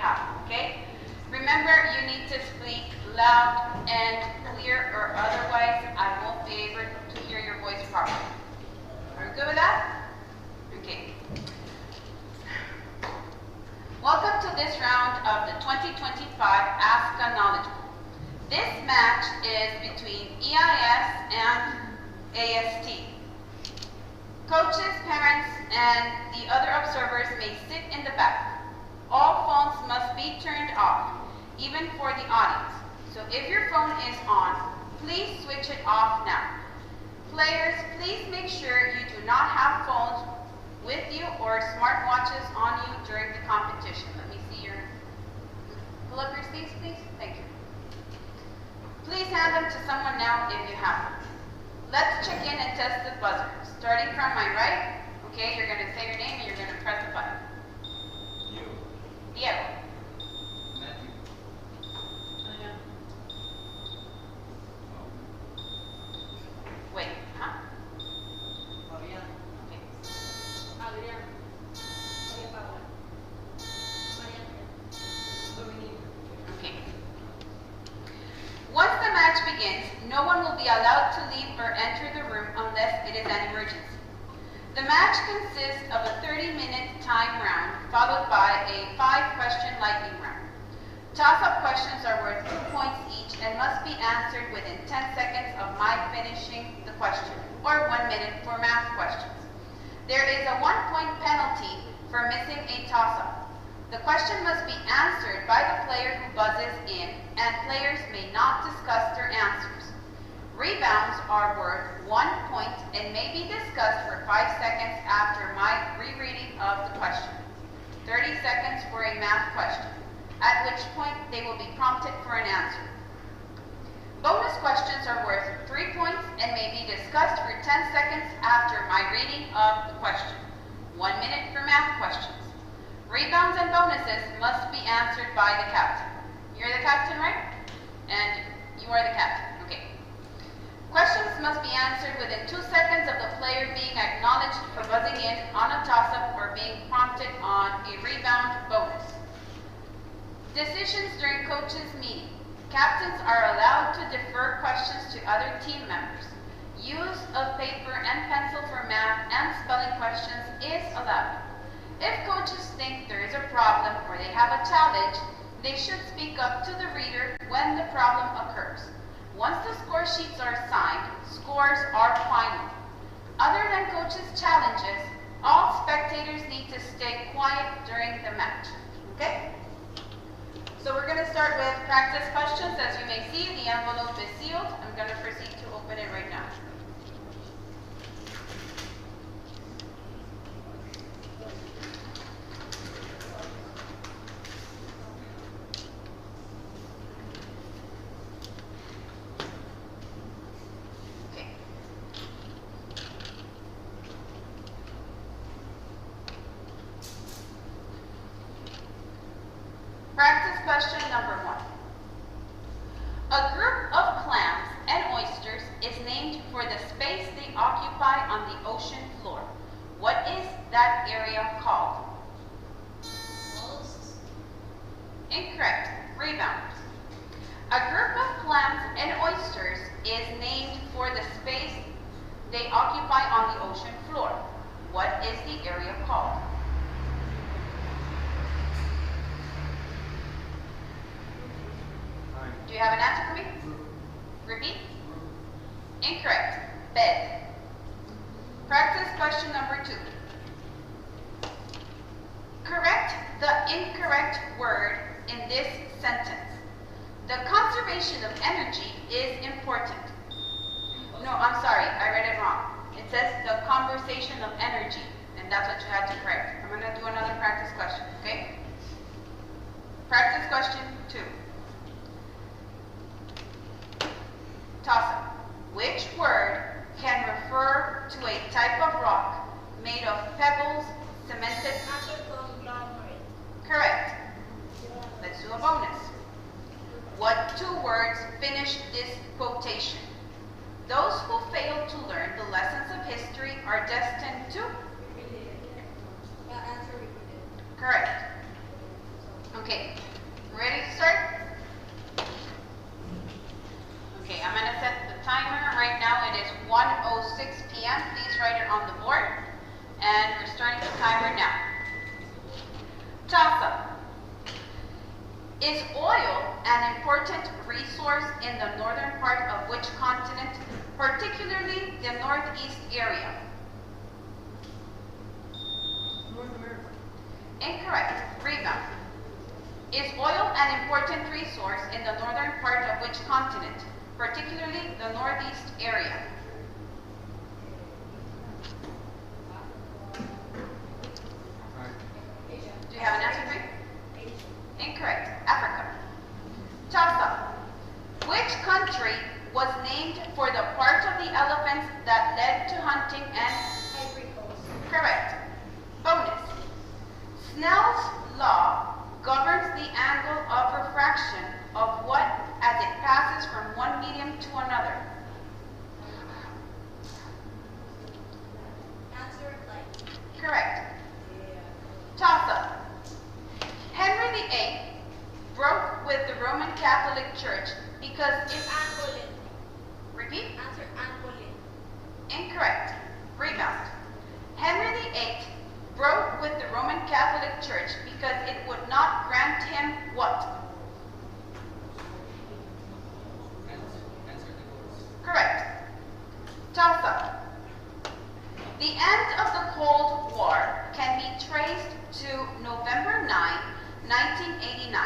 have, okay? Remember, you need to speak loud and clear, or otherwise I won't be able to hear your voice properly. Are you good with that? Okay. Welcome to this round of the 2025 ASCA Knowledge Bowl. This match is between EIS and AST. Coaches, parents, and the other observers may sit in the back. All phones must be turned off, even for the audience. So if your phone is on, please switch it off now. Players, please make sure you do not have phones with you or smartwatches on you during the competition. Let me see your, pull up your sleeves, please. Thank you. Please hand them to someone now if you have them. Let's check in and test the buzzer. Starting from my right, okay, you're going to say your name and you're going to press the button. Diego. Matthew. Wait, huh? Fabián. Okay. Adrián. María Paula. María Dominica. Okay. Once the match begins, no one will be allowed to leave or enter the room unless it is an emergency. The match consists of a 30-minute time round followed by a 5-question lightning round. Toss-up questions are worth 2 points each and must be answered within 10 seconds of my finishing the question, or 1 minute for math questions. There is a 1-point penalty for missing a toss-up. The question must be answered by the player who buzzes in, and players may not discuss their answers. Rebounds are worth 1 point and may be discussed for 5 seconds after my rereading of the question. 30 seconds for a math question, at which point they will be prompted for an answer. Bonus questions are worth 3 points and may be discussed for 10 seconds after my reading of the question. 1 minute for math questions. Rebounds and bonuses must be answered by the captain. You're the captain, right? And you are the captain. Okay. Questions must be answered within 2 seconds of the player being acknowledged for buzzing in on a toss-up or being prompted on a rebound bonus. Decisions during coaches' meeting. Captains are allowed to defer questions to other team members. Use of paper and pencil for math and spelling questions is allowed. If coaches think there is a problem or they have a challenge, they should speak up to the reader when the problem occurs. Once the score sheets are signed, scores are final. Other than coaches' challenges, all spectators need to stay quiet during the match. Okay? So we're going to start with practice questions. As you may see, the envelope is sealed. I'm going to proceed to open it right now. Practice question number 1. A group of clams and oysters is named for the space they occupy on the ocean floor. What is that area called? Mollusks. Incorrect. Rebounders. A group of clams and oysters is named for the space they occupy on the ocean floor. What is the area called? Do you have an answer for me? Repeat. Incorrect. Bed. Practice question number 2. Correct the incorrect word in this sentence. The conservation of energy is important. No, I'm sorry, I read it wrong. It says the conversation of energy, and that's what you had to correct. I'm going to do another practice question, okay? Practice question 2. Toss-up. Which word can refer to a type of rock made of pebbles, cemented? Conglomerate. Correct. Let's do a bonus. What 2 words finish this quotation? Those who fail to learn the lessons of history are destined to? Answer repeated. Correct. Okay. And we're starting the timer now. Toss-up. Is oil an important resource in the northern part of which continent, particularly the northeast area? North America. Incorrect. Rebound. Is oil an important resource in the northern part of which continent, particularly the northeast area? Asia. Do you have an answer for me? Asia. Incorrect. Africa. Toss-up. Which country was named for the part of the elephants that led to hunting and... Ivory Coast. Correct. Bonus. Snell's law governs the angle of refraction of what as it passes from one medium to another. Answer light. Correct. Toss-up. Henry VIII broke with the Roman Catholic Church because it... Anne Boleyn. Repeat? Answer Anne Boleyn. Incorrect. Rebound. Henry VIII broke with the Roman Catholic Church because it would not grant him what? Answer divorce. Correct. Toss-up. The end of the Cold War can be traced to November 9, 1989,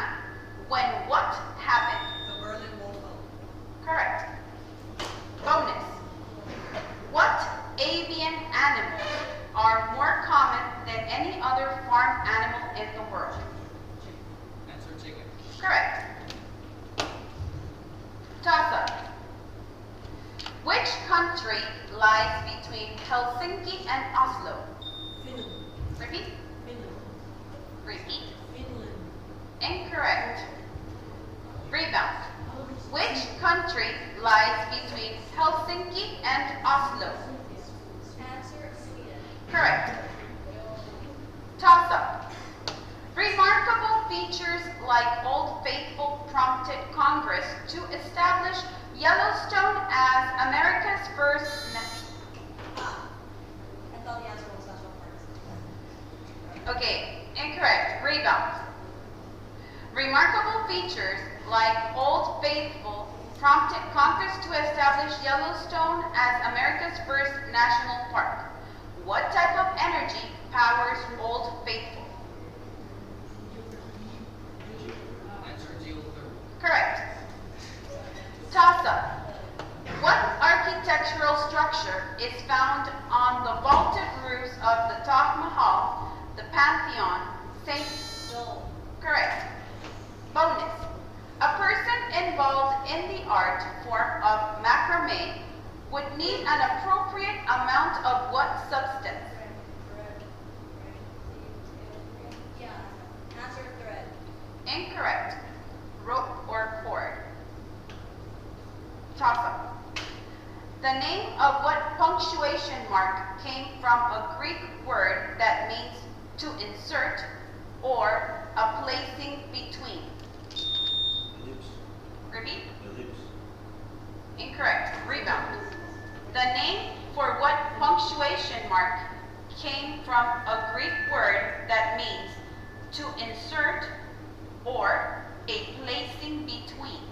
when what happened? The Berlin Wall fell. Correct. Bonus. What avian animals are more common than any other farm animal in the world? Answer chicken. Correct. Toss-up. Which country lies between Helsinki and Oslo? Finland. Repeat? Finland. Repeat. Finland. Incorrect. Rebound. Which country lies between Helsinki and Oslo? Answer Sweden. Correct. Toss-up. Remarkable features like Old Faithful prompted Congress to establish Yellowstone as America's first... I thought the answer was national parks. Okay, incorrect. Rebound. Remarkable features like Old Faithful prompted Congress to establish Yellowstone as America's first national park. What type of energy powers Old Faithful? Answer geothermal. Correct. Toss-up. What architectural structure is found on the vaulted roofs of the Taj Mahal, the Pantheon, St. No. Correct. Bonus. A person involved in the art form of macrame would need an appropriate amount of what substance? Yeah. Answer thread. Incorrect. Rope or cord. Toss-up. The name of what punctuation mark came from a Greek word that means to insert or a placing between? Ellipse. Repeat? Ellipse. Incorrect. Rebound. The name for what punctuation mark came from a Greek word that means to insert or a placing between?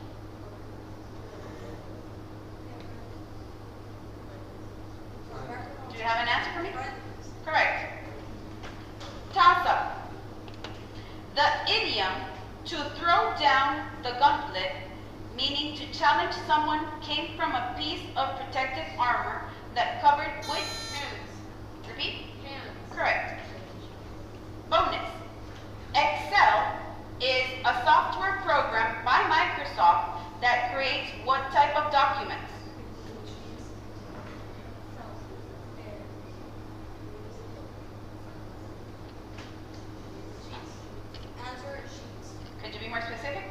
Do you have an answer for me? Correct. Toss-up. The idiom to throw down the gauntlet, meaning to challenge someone, came from a piece of protective armor that covered with... Hands. Repeat? Hands. Correct. Bonus. Excel is a software program by Microsoft that creates what type of documents? Answer sheets. Could you be more specific?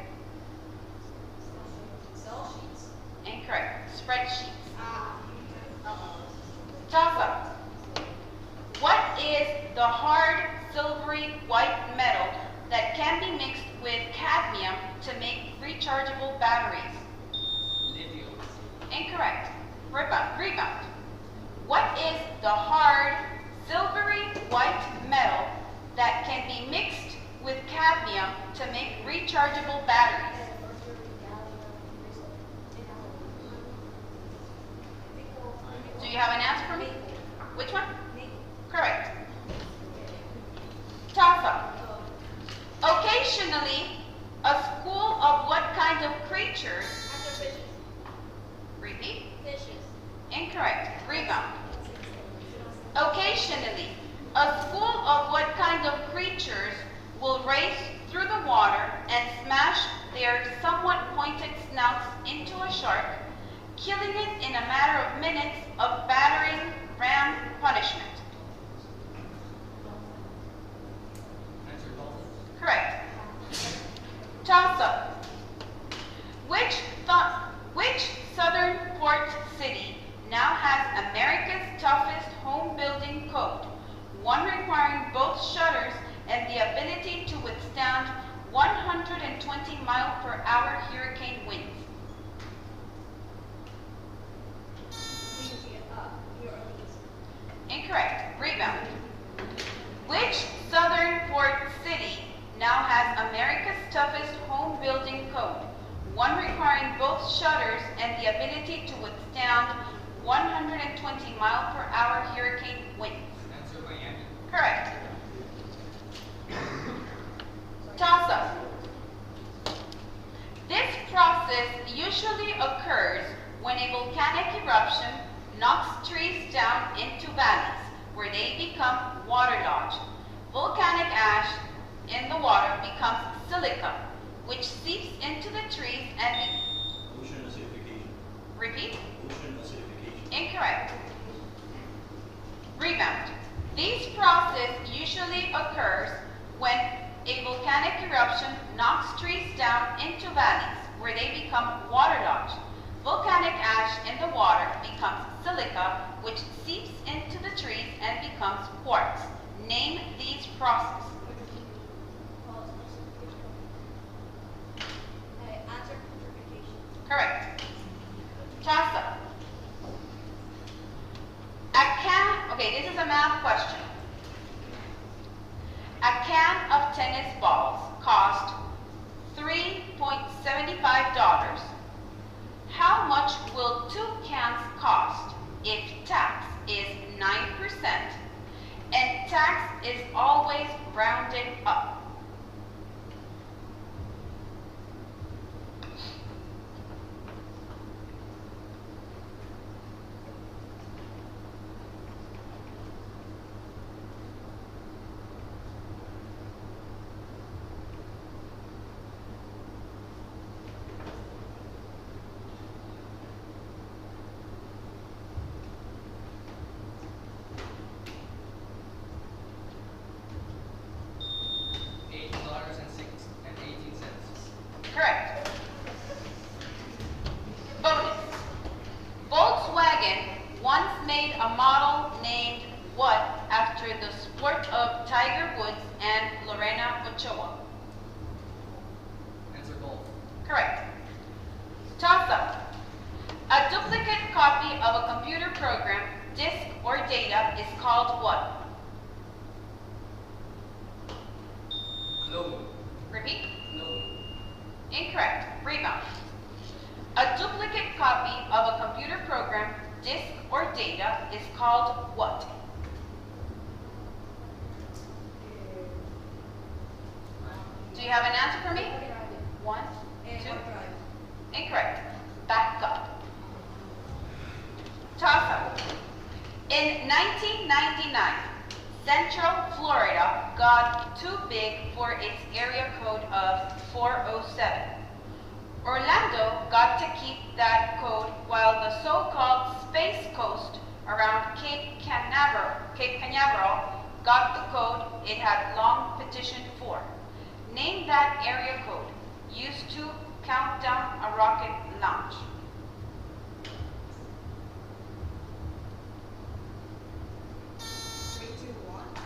Excel sheets. Incorrect. Spreadsheets. Uh-oh. Toss-up. What is the hard, silvery, white metal that can be mixed with cadmium to make rechargeable batteries? Lithium. Incorrect. Rebound. What is the hard, silvery, A school of what kind of creatures will race through the water and smash their somewhat pointed snouts into a shark, killing it in a matter of minutes of battering ram punishment? Answer dolphins. Correct. Toss-up. Which southern port city now has America's toughest home building code, one requiring both shutters and the ability to withstand 120-mile-per-hour hurricane winds? New Orleans. Incorrect. Rebound. Which southern port city now has America's toughest home building code, one requiring both shutters and the ability to withstand 120-mile-per-hour hurricane winds? Answer Miami. Correct. Toss-up. This process usually occurs when a volcanic eruption knocks trees down into valleys, where they become waterlogged. Volcanic ash in the water becomes silica, which seeps into the trees and Ocean acidification. repeat. Ocean acidification. Incorrect. Rebound. This process usually occurs when a volcanic eruption knocks trees down into valleys, where they become waterlogged. Volcanic ash in the water becomes silica, which seeps into the trees and becomes quartz. Name these processes. Answer petrification. Correct. Toss-up. Okay, this is a math question. A can of tennis balls cost $3.75. How much will 2 cans cost if tax is 9% and tax is always rounded up? $8.18. Correct. Bonus. Volkswagen once made a model named what after the sport of Tiger Woods and Lorena Ochoa? Answer golf. Correct. Toss-up. A duplicate copy of a computer program, disk, or data is called what? Clone. Repeat. Clone. Incorrect. Rebound. A duplicate copy of a computer program, disk, or data is called what? Do you have an answer for me? 1, 2. Incorrect. Back up. Toss-up. In 1999, Central Florida got too big for its area code of 407. Orlando got to keep that code while the so-called Space Coast around Cape Canaveral got the code it had long petitioned for. Name that area code used to count down a rocket launch.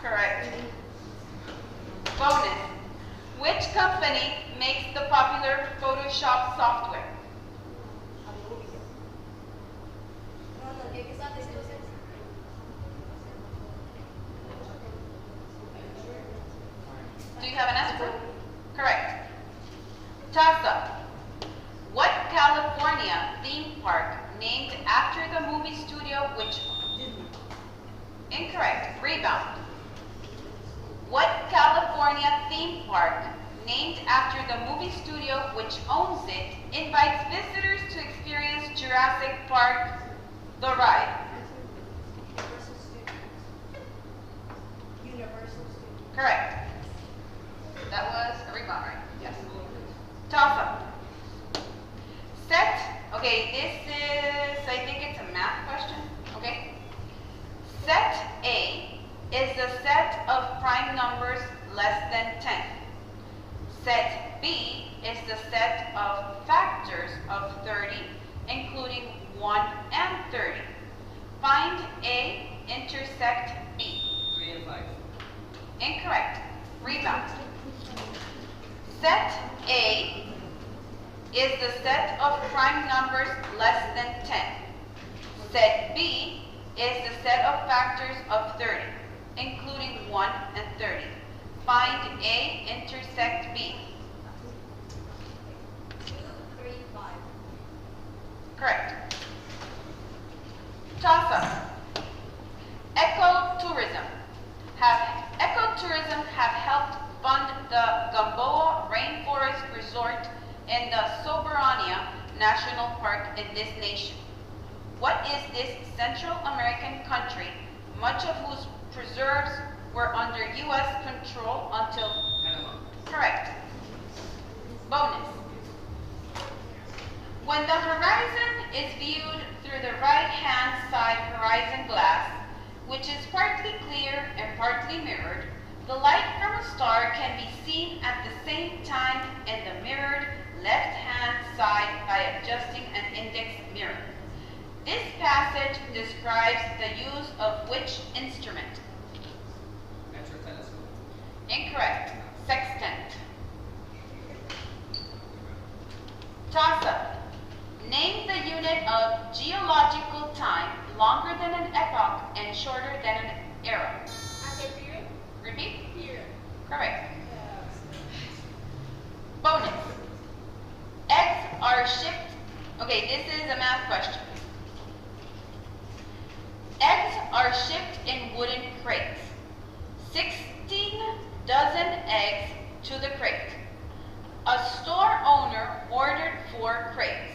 Correct. Bonus. Which company makes the popular Photoshop software? Do you have an answer? Correct. Toss-up. What California theme park named after the movie studio which... Incorrect. Rebound. What California theme park named after the movie studio which owns it invites visitors to experience Jurassic Park, the ride? Correct. That was a rebound, right? Yes. Toss-up. Set, okay, this is, I think it's a math question, okay? Set A is the set of prime numbers less than 10. Set B is the set of factors of 30, including 1 and 30. Find A, intersect B. 3 and 5. Incorrect. Rebound. Set A is the set of prime numbers less than 10. Set B is the set of factors of 30, including 1 and 30. Find A, intersect B. 2, 3, 5. Correct. Toss-up. Ecotourism have helped fund the Gamboa Rainforest Resort in the Soberania National Park in this nation. What is this Central American country, much of whose preserves were under U.S. control until... Panama. Correct. Bonus. When the horizon is viewed through the right-hand side horizon glass, which is partly clear and partly mirrored, the light from a star can be seen at the same time in the mirrored left-hand side by adjusting an index mirror. This passage describes the use of which instrument? Metro telescope. Incorrect. Sextant. Toss-up. Name the unit of geological time longer than an epoch and shorter than an era. Answer period? Repeat. Period. Correct. Bonus. Eggs are shipped. Okay, this is a math question. Eggs are shipped in wooden crates. 16 dozen eggs to the crate. A store owner ordered 4 crates.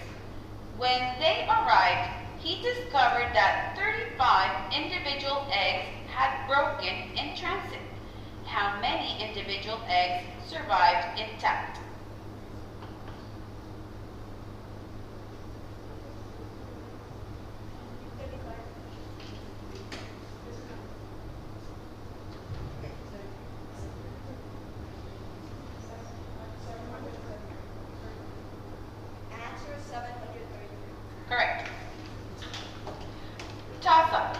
When they arrived, he discovered that 35 individual eggs had broken in transit. How many individual eggs survived intact? Answer 733. Correct. Toss-up.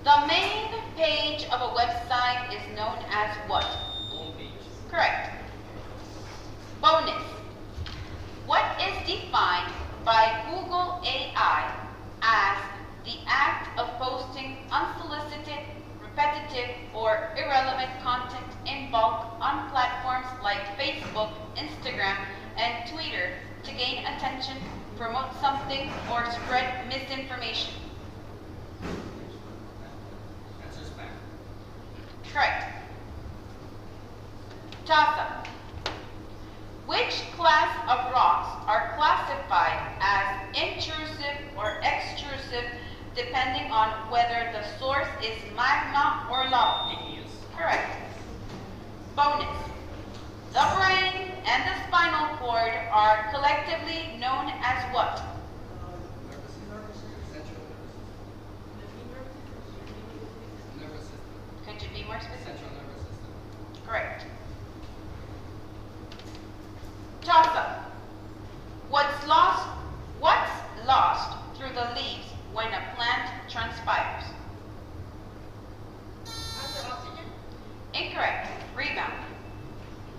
The main page of a website is known as what? Homepage. Correct. Bonus. What is defined by Google AI as the act of posting unsolicited, repetitive, or irrelevant content in bulk on platforms like Facebook, Instagram, and Twitter to gain attention, promote something, or spread misinformation? Answer spam. Correct. Toss-up. Which class of rocks are classified as intrusive or extrusive depending on whether the source is magma or lava? Igneous. Correct. Bonus. The brain and the spinal cord are collectively known as what? Central nervous system. Could you be more specific? Central nervous system. Correct. Toss-up. What's lost through the leaves when a plant transpires? Answer oxygen. Incorrect. Rebound.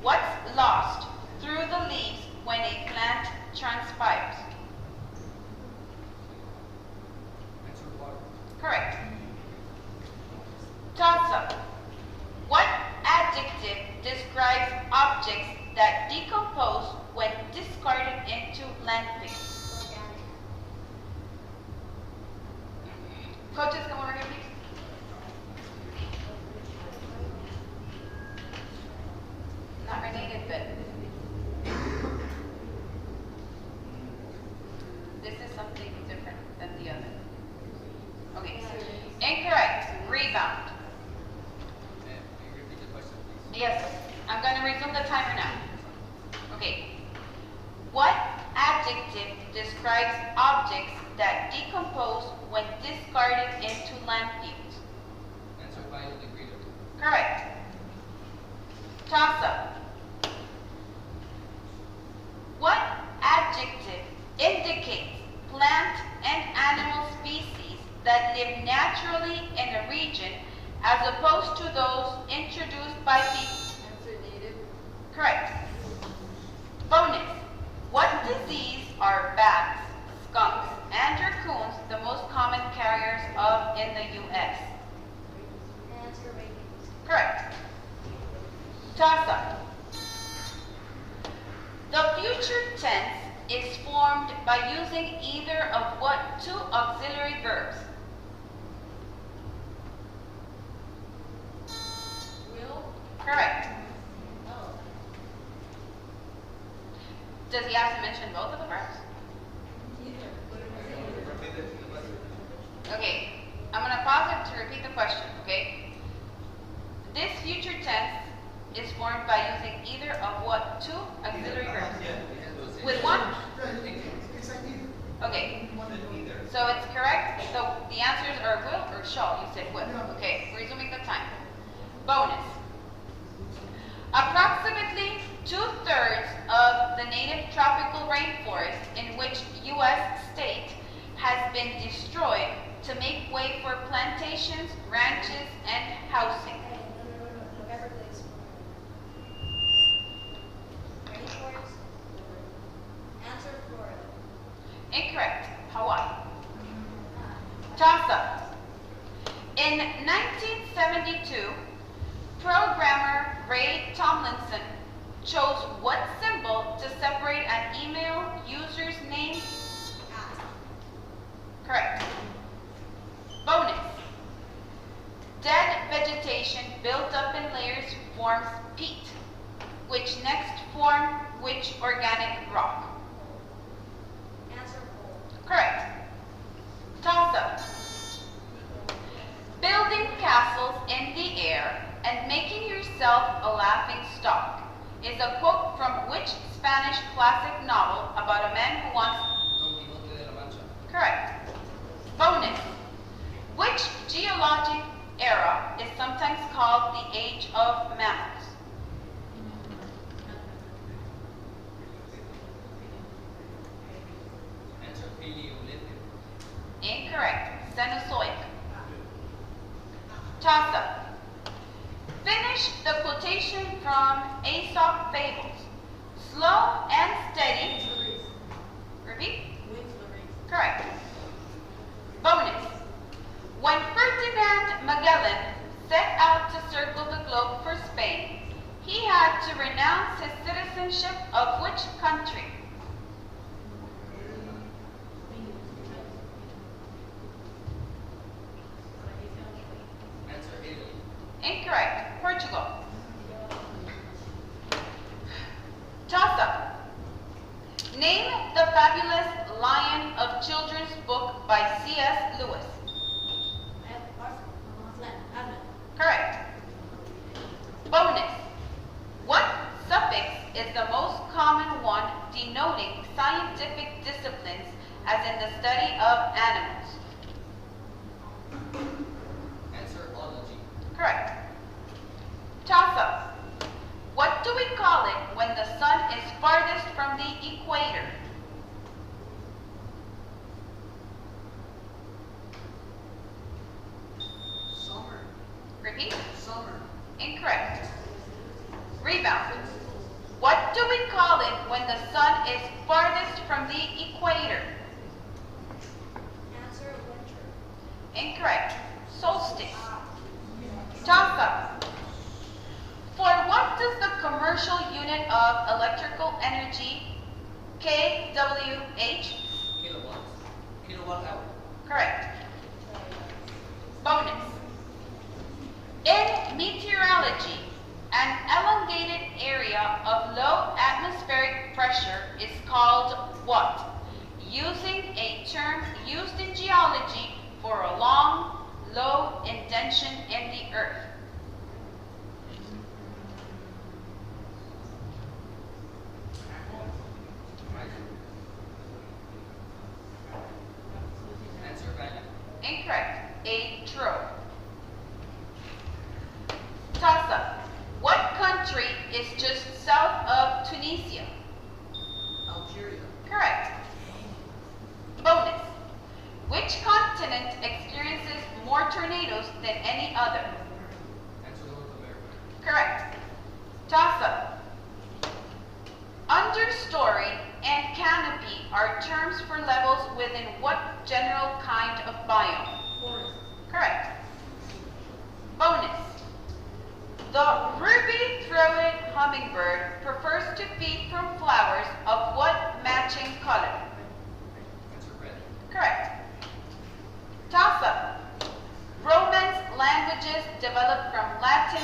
What's lost through the leaves when a plant transpires? Answer water. Correct. Toss-up. What adjective describes objects that decompose when discarded into landfills? Organic. Coaches, come over here, please. Not related, but this is something different than the other. Okay. Incorrect. Rebound. Can you repeat the Yes, I'm going to resume the timer now. Okay. What adjective describes objects that decompose when discarded into landfills? Answer biodegradable. Correct. Toss-up. What adjective indicates plant and animal species that live naturally in a region as opposed to those introduced by people? Answer native. Correct. Bonus. What disease are bats, skunks, and raccoons the most common carriers of in the U.S.? Answer rabies. Correct. Toss-up. The future tense is formed by using either of what two auxiliary verbs? Will. Correct. Oh. Does he have to mention both of the verbs? Either. Okay, I'm going to pause it to repeat the question, okay? This future tense is formed by using either of what two auxiliary verbs? With one? Okay, so it's correct. So the answers are will or shall. You said will. Okay, resuming the time. Bonus. Approximately 2/3 of the native tropical rainforest in which U.S. state has been destroyed to make way for plantations, ranches, and housing. No. Everglades. Rainforest. Answer Florida. Incorrect. Hawaii. Toss-up. In 1972, programmer Ray Tomlinson chose what symbol to separate an email user's name? At. Correct. Bonus. Dead vegetation built up in layers forms peat, which next form which organic rock? Answer coal. Correct. Toss-up. Building castles in the air and making yourself a laughing stock is a quote from which Spanish classic novel about a man who wants... Don Quixote de la Mancha. Correct. Bonus. Which geologic era is sometimes called the Age of Mammals? Answer Paleolithic. Incorrect. Cenozoic. Toss-up. Finish the quotation from Aesop Fables. Slow and steady. Repeat. Correct. Bonus. When Ferdinand Magellan set out to circle the globe for Spain, he had to renounce his citizenship of which country? Answer Italy. Incorrect. Portugal. Toss-up. Name the fabulous Lion of Children's book by C.S. Lewis. Correct. Bonus. What suffix is the most common one denoting scientific disciplines as in the study of animals? Answer ology. Correct. Toss-up. What do we call it when the sun is farthest from the equator? Summer. Repeat. Summer. Incorrect. Rebound. What do we call it when the sun is farthest from the equator? Answer winter. Incorrect. Solstice. Toss-up. For what does the commercial unit of electrical energy, kWh? Kilowatts. Kilowatt hour. Correct. Bonus. In meteorology, an elongated area of low atmospheric pressure is called what? Using a term used in geology for a long, low indention in the earth. is just south of Tunisia. Algeria. Correct. Bonus. Which continent experiences more tornadoes than any other? Answer North America. Correct. Toss-up. Understory and canopy are terms for levels within what general kind of biome? Forest. Correct. Bonus. The ruby-throated hummingbird prefers to feed from flowers of what matching color? Answer red. Correct. Toss-up. Romance languages developed from Latin?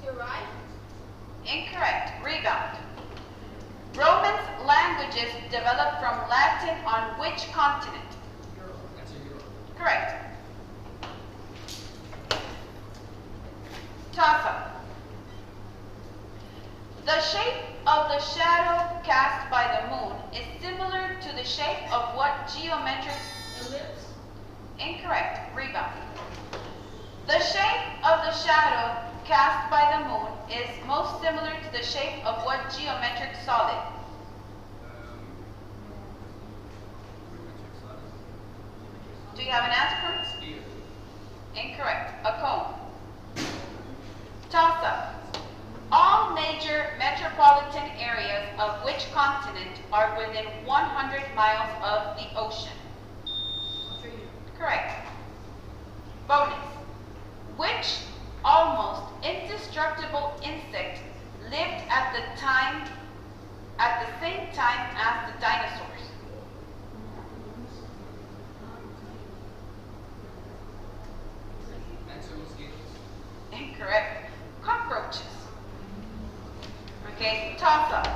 Derived. Incorrect. Rebound. Romance languages developed from Latin on which continent? Europe. Answer Europe. Correct. Toss-up. The shape of the shadow cast by the moon is similar to the shape of what geometric? Ellipse. Incorrect. Rebound. The shape of the shadow cast by the moon is most similar to the shape of what geometric solid? Do you have an answer for it? Sphere. Incorrect. A cone. Toss-up. All major metropolitan areas of which continent are within 100 miles of the ocean? Australia. Correct. Bonus. Which almost indestructible insect lived at the same time as the dinosaurs? Answer mosquitoes. Incorrect. Cockroaches. Okay, toss up.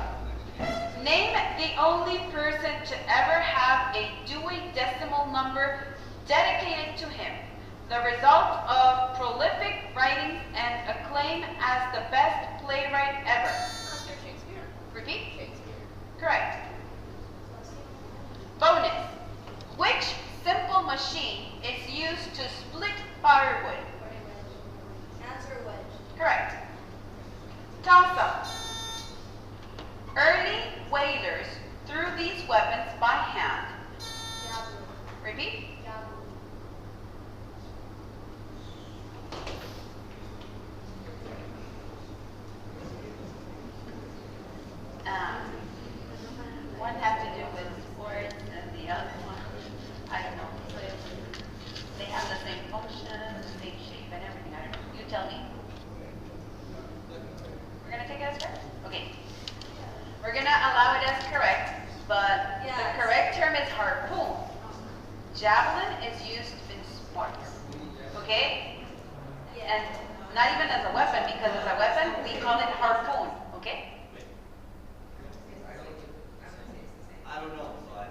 Name the only person to ever have a Dewey Decimal number dedicated to him, the result of prolific writings and acclaim as the best playwright ever. Master Shakespeare. Repeat? Shakespeare. Correct. Bonus. Which simple machine is used to split firewood? Answer wedge. Correct. Toss up. Early whalers threw these weapons by hand. Javelin. Repeat. Javelin. One have to do with sports and the other one, I don't know. They have the same function, the same shape and everything. I don't know. You tell me. We're gonna take it as correct? Okay. We're gonna allow it as correct, but Yes. the correct term is harpoon. Javelin is used in sports. Okay? And not even as a weapon, because as a weapon, we call it harpoon. Okay? I don't know, so I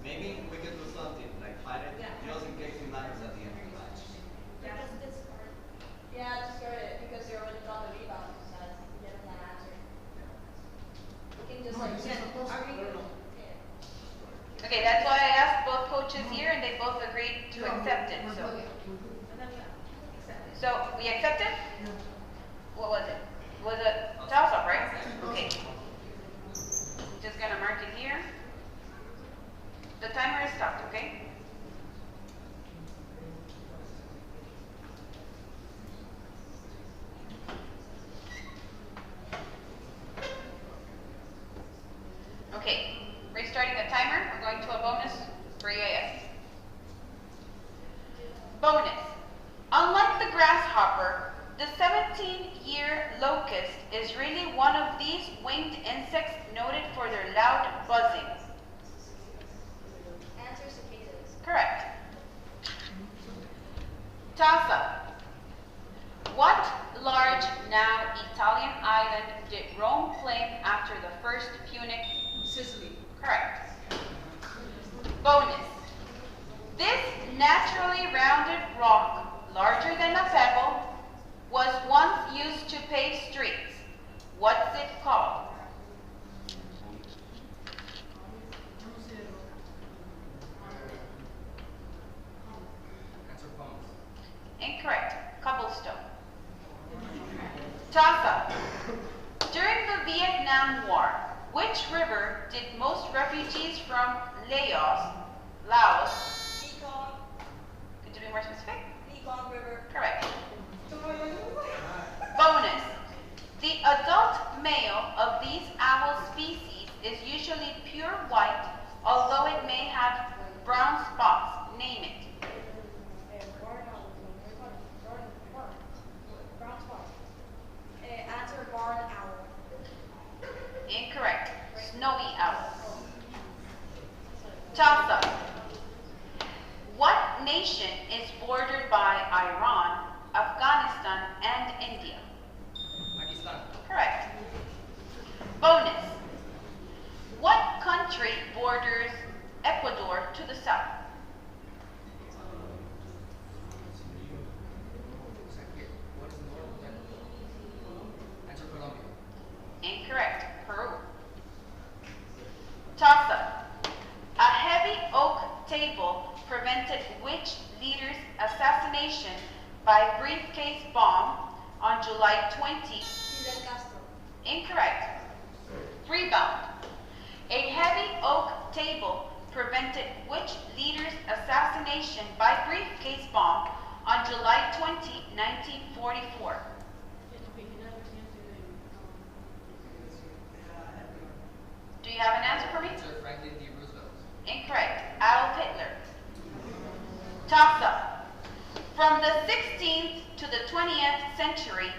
maybe we can do something like fight it, just in case it matters at the end of the match. Just discard. Yeah, discard it because you're already on the rebound exercise. You get that answer. You can just like Okay, that's why I asked both coaches here, and they both agreed to accept it. So we accept it? What was it? Was it toss-up, right? Okay. Just gonna mark it here. The timer is stopped, okay? Okay, restarting the timer. We're going to a bonus for EIS. Bonus. Unlike the grasshopper, the 17-year locust is really one of these winged insects noted for their loud buzzing. answer cicadas. Correct. Toss-up. What large, now Italian island did Rome claim after the first Punic? Sicily. Correct. Bonus. This naturally rounded rock, larger than a pebble, was once used to pave streets. What's it called? Answer palms. Incorrect. Cobblestone. Toss-up. During the Vietnam War, which river did most refugees from Laos, Mekong. could you be more specific? Mekong River. Correct. Bonus. The adult male of these owl species is usually pure white, although it may have brown spots. Name it. Answer barn owl. Incorrect. Snowy owl. Toss-up. What nation is bordered by Iran, Afghanistan, and India? Pakistan. Correct. Bonus. What country borders Ecuador to the south? What is north of Ecuador? Answer Colombia. Incorrect. Peru. Toss-up. A heavy oak table prevented which leader's assassination by briefcase bomb on July 20? Fidel Castro. Incorrect. Rebound. A heavy oak table prevented which leader's assassination by briefcase bomb on July 20, 1944? Do you have an answer for me? Answer Franklin D. Roosevelt. Incorrect. Adolf Hitler. Toss-up. From the 16th to the 20th century,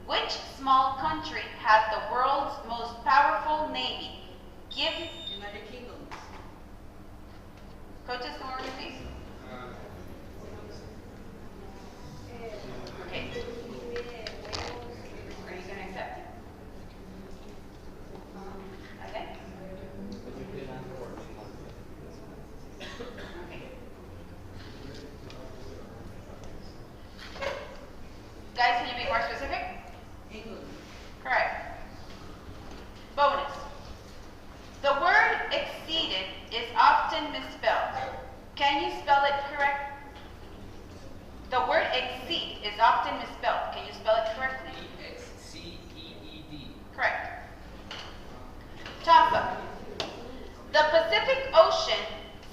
which small country had the world's most powerful navy? Give United Kingdom. coaches, come over, please. Okay. Are you going to accept? Okay. Okay. Guys, can you be more specific? England. Correct. Bonus. The word exceeded is often misspelled. Can you spell it correct? The word exceed is often misspelled. Can you spell it correctly? EXCEED. Correct. Toss-up. The Pacific Ocean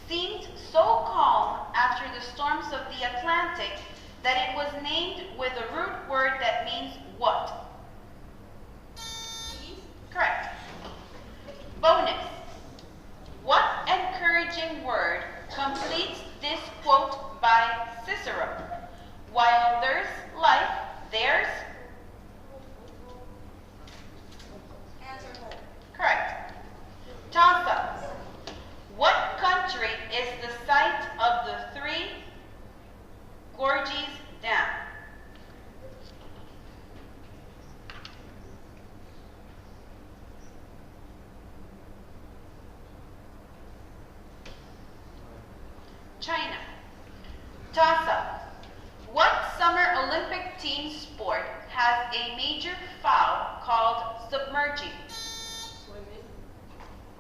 seemed so calm after the storms of the Atlantic that it was named with a root word that means what? Correct. Bonus. What encouraging word completes this quote by Cicero? While there's life, there's? Answer hope. Correct. Toss-up. What country is the site of the Three Gorges Dam? China. Toss-up. What Summer Olympic team sport has a major foul called submerging?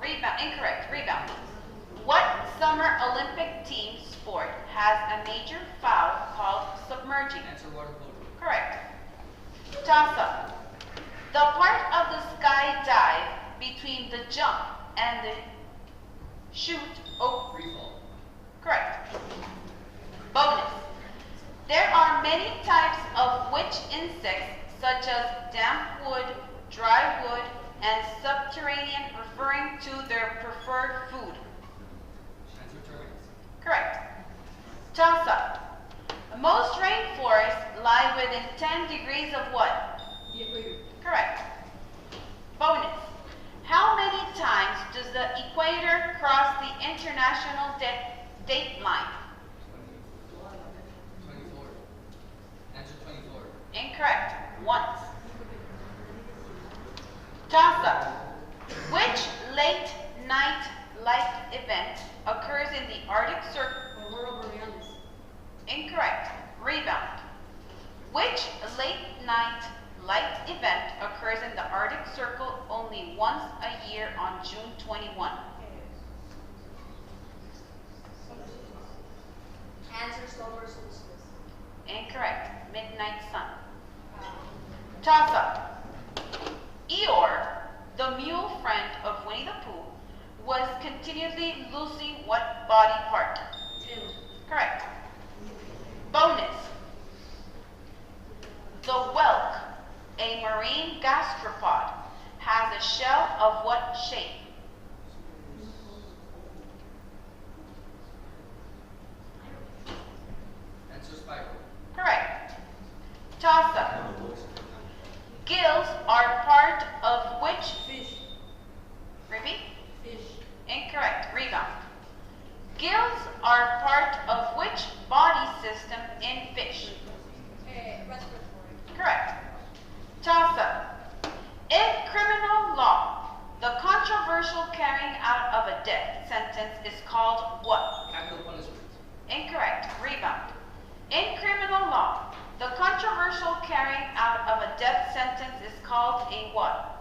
Rebound. Incorrect. Rebound. What Summer Olympic team sport has a major foul called submerging? Answer water polo. Correct. Toss-up. The part of the sky dive between the jump and the shoot. Oh, Free fall. correct. Bonus. There are many types of which insects, such as damp wood, dry wood, and subterranean, referring to their preferred food. Answer termites. Correct. Toss-up. Most rainforests lie within 10 degrees of what? The equator. Correct. Bonus. How many times does the equator cross the international date line? 24. Answer 24. Incorrect. Once. Toss-up. Which late night light event occurs in the Arctic Circle? Aurora borealis. Incorrect. Rebound. Which late night light event occurs in the Arctic Circle only once a year on June 21? Answer solar solstice. Incorrect. Midnight sun. Toss-up. Eeyore, the mule friend of Winnie the Pooh, was continually losing what body part? Correct. Bonus. The whelk, a marine gastropod, has a shell of what shape? Answer spiral. Correct. Toss-up. Gills are part of which? Fish. Repeat? Fish. Incorrect. Rebound. Gills are part of which body system in fish? Respiratory. Correct. Toss-up. In criminal law, the controversial carrying out of a death sentence is called what? Capital punishment. Incorrect. Rebound. In criminal law, the controversial carrying out of a death sentence is called a what?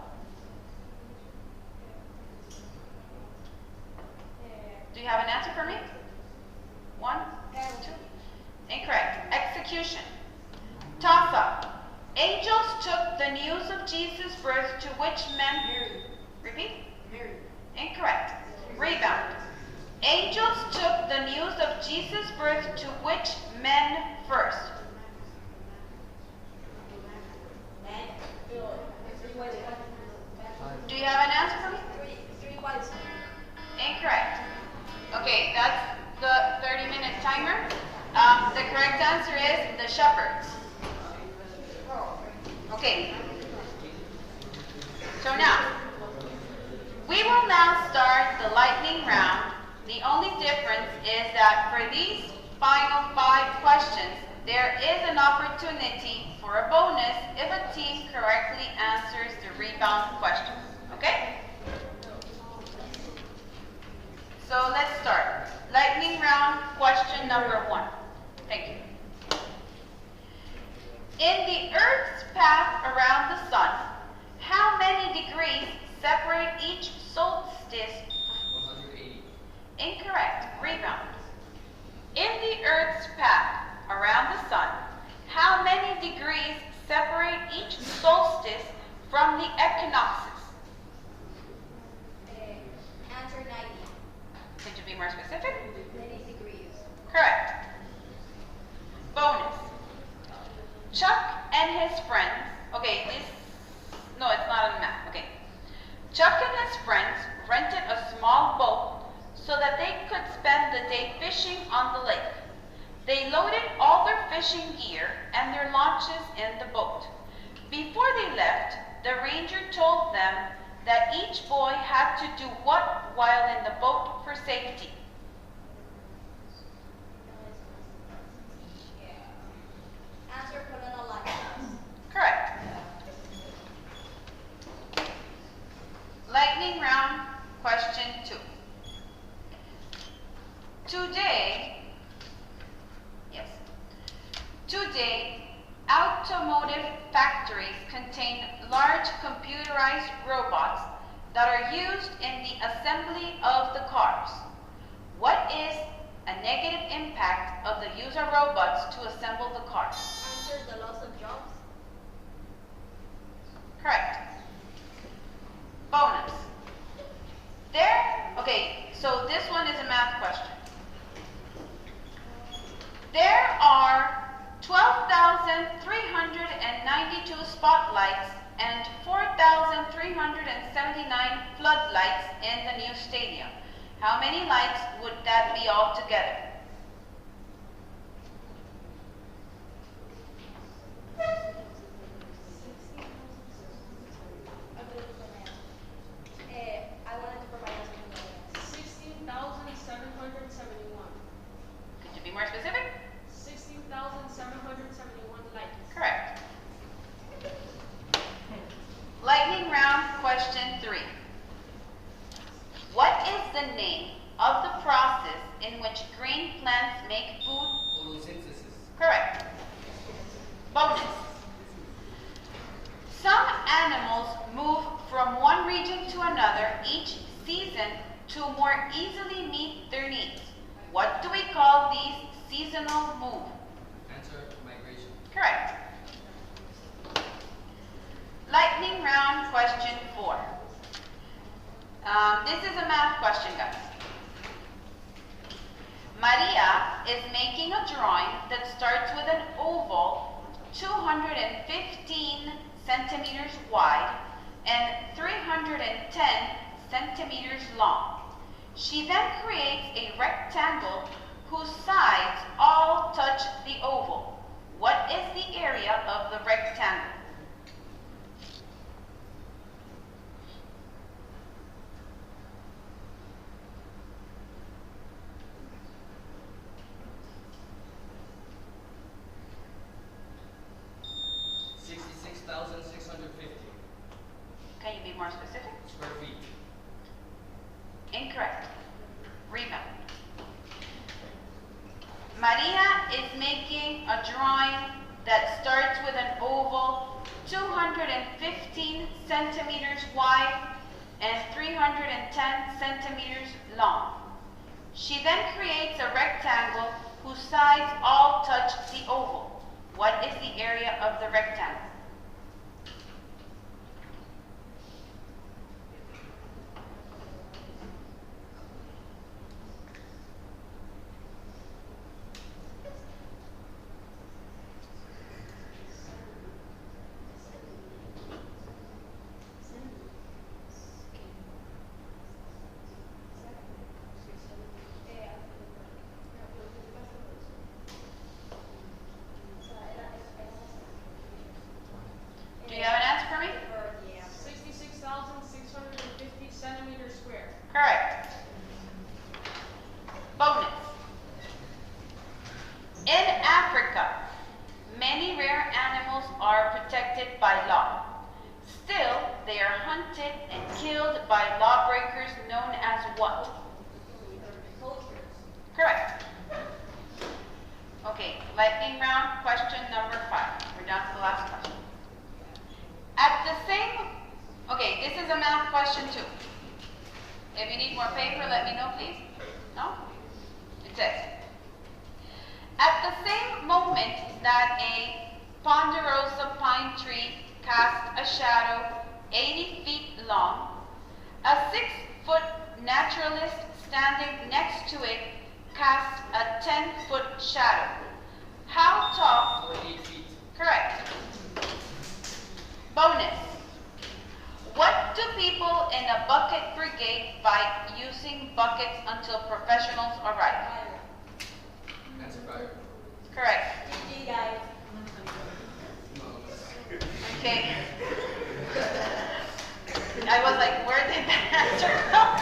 Do you have an answer for me? 1, 2. Incorrect. Execution. Toss-up. Angels took the news of Jesus' birth to which men? Mary. Repeat. Mary. Incorrect. Rebound. Angels took the news of Jesus' birth to which men first? Do you have an answer for me? Three wise. Incorrect. Okay, that's the 30-minute timer. The correct answer is the shepherds. Okay. So now, we will now start the lightning round. The only difference is that for these final 5 questions, there is an opportunity for a bonus if a team correctly answers the rebound questions. Okay? So let's start. Lightning round question number 1. Thank you. In the Earth's path around the sun, how many degrees separate each solstice? 180. Incorrect. Rebound. In the Earth's path around the sun, how many degrees separate each solstice from the equinoxes? Answer 90. Could you be more specific? 90 degrees. Correct. Bonus. Chuck and his friends, okay, no, it's not on the map, okay. Chuck and his friends rented a small boat so that they could spend the day fishing on the lake. They loaded all their fishing gear and their launches in the boat. Before they left, the ranger told them that each boy had to do what while in the boat for safety? Answer put in a lighthouse. Correct. Lightning round question 2. Today, automotive factories contain large computerized robots that are used in the assembly of the cars. What is a negative impact of the use of robots to assemble the cars? Answer the loss of jobs. Correct. Bonus. Okay, so this one is a math question. There are 12,392 spotlights and 4,379 floodlights in the new stadium. How many lights would that be altogether? I wanted to provide us with 16,771. Could you be more specific? 16,771 lights. Correct. Lightning round question 3. What is the name of the process in which green plants make food? Photosynthesis. Correct. Bonus. Some animals move from one region to another each season to more easily meet their needs. What do we call these seasonal moves? Answer migration. Correct. Lightning round question 215 centimeters wide and 310 centimeters long. She then creates a rectangle whose sides all touch the oval. What is the area of the rectangle? Can you be more specific? Square feet. Incorrect. Reba. Maria is making a drawing that starts with an oval 215 centimeters wide and 310 centimeters long. She then creates a rectangle whose sides all touch the oval. What is the area of the rectangle? Do you have an answer for me? 66,650 centimeters square. Correct. Bonus. In Africa, many rare animals are protected by law. Still, they are hunted and killed by lawbreakers known as what? Correct. Okay, lightning round, question number 5. We're down to the last question. At the same, okay, this is a math question too. If you need more paper, let me know, please. No? It says, at the same moment that a ponderosa pine tree casts a shadow 80 feet long, a 6-foot naturalist standing next to it casts a 10-foot shadow. How tall? 48 feet. Correct. Bonus. What do people in a bucket brigade fight using buckets until professionals arrive? Answer fire. Correct. GG, guys. Okay. I was like, where did that answer come from?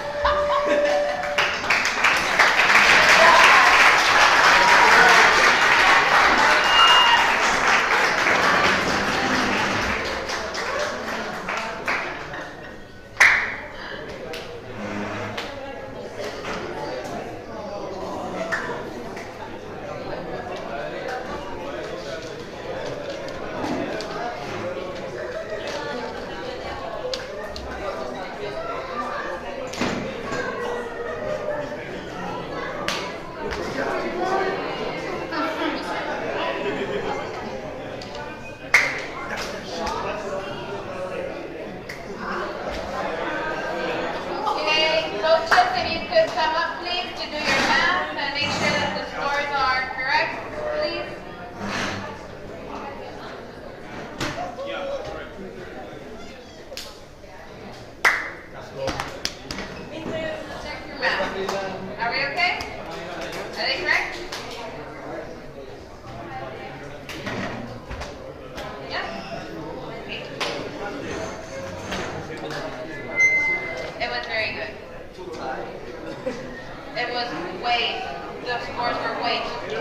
Okay, coaches, if you could come up, please, to do your math and make sure that the scores are correct, please. Check your math. Are we okay? Are they correct? Yeah? Okay. It was very good. It was way, the scores were way too